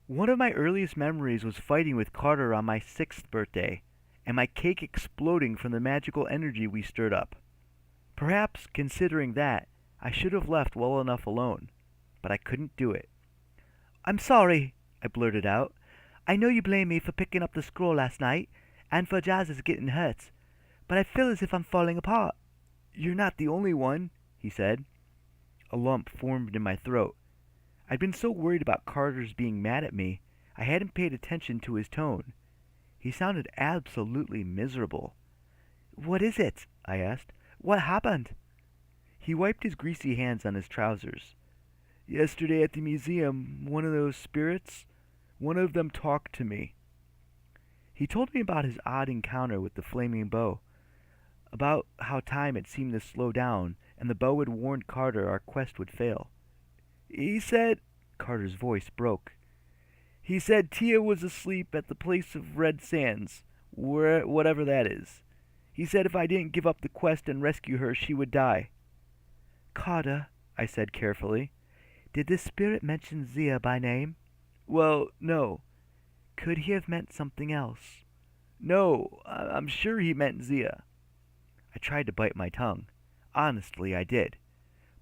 One of my earliest memories was fighting with Carter on my 6th birthday, and my cake exploding from the magical energy we stirred up. Perhaps, considering that, I should have left well enough alone, but I couldn't do it. "I'm sorry," I blurted out. "I know you blame me for picking up the scroll last night, and for Jazz's getting hurt, but I feel as if I'm falling apart." "You're not the only one," he said. A lump formed in my throat. I'd been so worried about Carter's being mad at me, I hadn't paid attention to his tone. He sounded absolutely miserable. "What is it?" I asked. "What happened?" He wiped his greasy hands on his trousers. "Yesterday at the museum, one of those spirits, one of them talked to me." He told me about his odd encounter with the flaming bow, about how time had seemed to slow down, and the bow had warned Carter our quest would fail. "He said," Carter's voice broke, "he said Tia was asleep at the place of Red Sands, whatever that is. He said if I didn't give up the quest and rescue her, she would die." "Carter," I said carefully, "did the spirit mention Zia by name?" "Well, no." "Could he have meant something else?" "No, I'm sure he meant Zia." I tried to bite my tongue. Honestly, I did.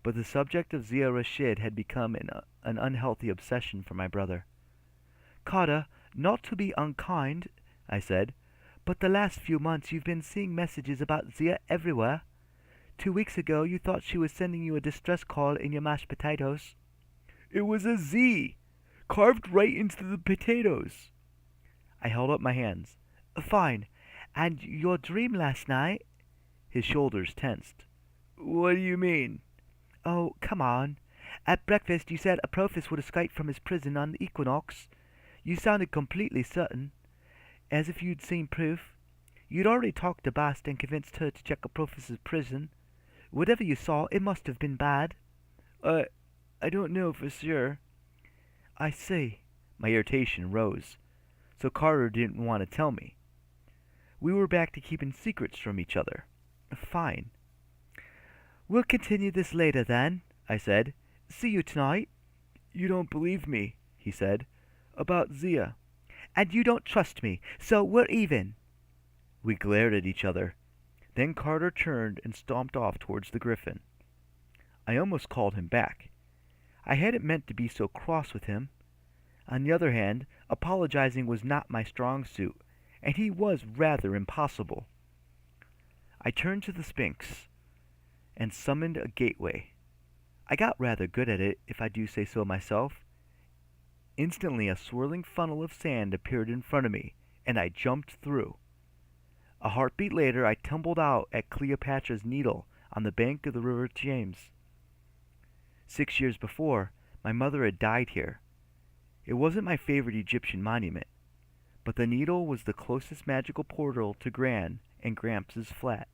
But the subject of Zia Rashid had become an unhealthy obsession for my brother. "Carter, not to be unkind," I said, "but the last few months you've been seeing messages about Zia everywhere. 2 weeks ago you thought she was sending you a distress call in your mashed potatoes." "It was a Z, carved right into the potatoes." I held up my hands. "Fine. And your dream last night?" His shoulders tensed. "What do you mean?" "Oh, come on. At breakfast you said Apophis would escape from his prison on the equinox. You sounded completely certain, as if you'd seen proof. You'd already talked to Bast and convinced her to check Apophis's prison. Whatever you saw, it must have been bad." I don't know for sure." "I see." My irritation rose. So Carter didn't want to tell me. We were back to keeping secrets from each other. Fine. "We'll continue this later, then," I said. "See you tonight." "You don't believe me," he said, "about Zia." "And you don't trust me, so we're even." We glared at each other. Then Carter turned and stomped off towards the Griffin. I almost called him back. I hadn't meant to be so cross with him. On the other hand, apologizing was not my strong suit, and he was rather impossible. I turned to the Sphinx and summoned a gateway. I got rather good at it, if I do say so myself. Instantly a swirling funnel of sand appeared in front of me, and I jumped through. A heartbeat later I tumbled out at Cleopatra's Needle on the bank of the River James. 6 years before, my mother had died here. It wasn't my favorite Egyptian monument, but the Needle was the closest magical portal to Gran and Gramps' flat.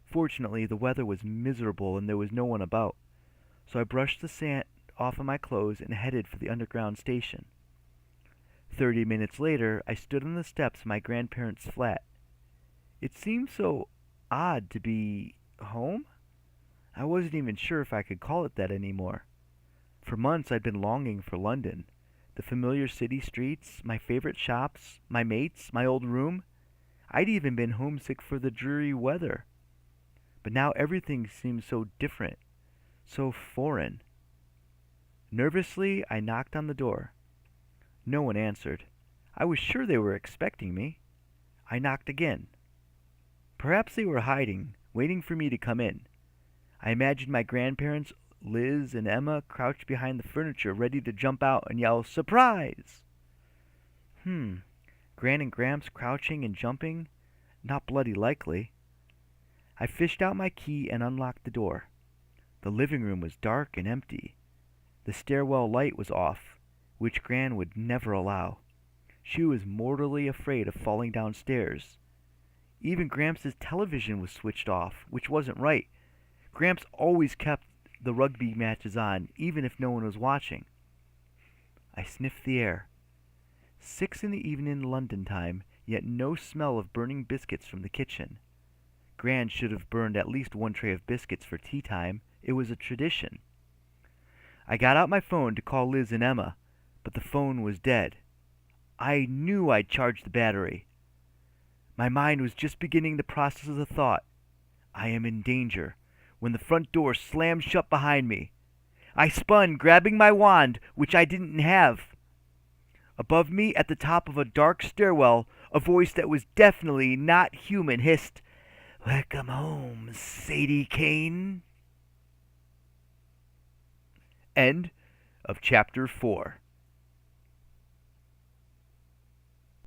Fortunately, the weather was miserable and there was no one about, so I brushed the sand off of my clothes and headed for the underground station. 30 minutes later, I stood on the steps of my grandparents' flat. It seemed so odd to be home. I wasn't even sure if I could call it that anymore. For months I'd been longing for London, the familiar city streets, my favorite shops, my mates, my old room. I'd even been homesick for the dreary weather. But now everything seemed so different, so foreign. Nervously, I knocked on the door. No one answered. I was sure they were expecting me. I knocked again. Perhaps they were hiding, waiting for me to come in. I imagined my grandparents, Liz and Emma, crouched behind the furniture, ready to jump out and yell, "Surprise!" Gran and Gramps crouching and jumping? Not bloody likely. I fished out my key and unlocked the door. The living room was dark and empty. The stairwell light was off, which Gran would never allow. She was mortally afraid of falling downstairs. Even Gramps' television was switched off, which wasn't right. Gramps always kept the rugby matches on, even if no one was watching. I sniffed the air. 6 in the evening London time, yet no smell of burning biscuits from the kitchen. Gran should have burned at least one tray of biscuits for tea time. It was a tradition. I got out my phone to call Liz and Emma, but the phone was dead. I knew I'd charged the battery. My mind was just beginning the process of the thought, I am in danger, when the front door slammed shut behind me. I spun, grabbing my wand, which I didn't have. Above me, at the top of a dark stairwell, a voice that was definitely not human hissed, "Welcome home, Sadie Kane." End of chapter 4.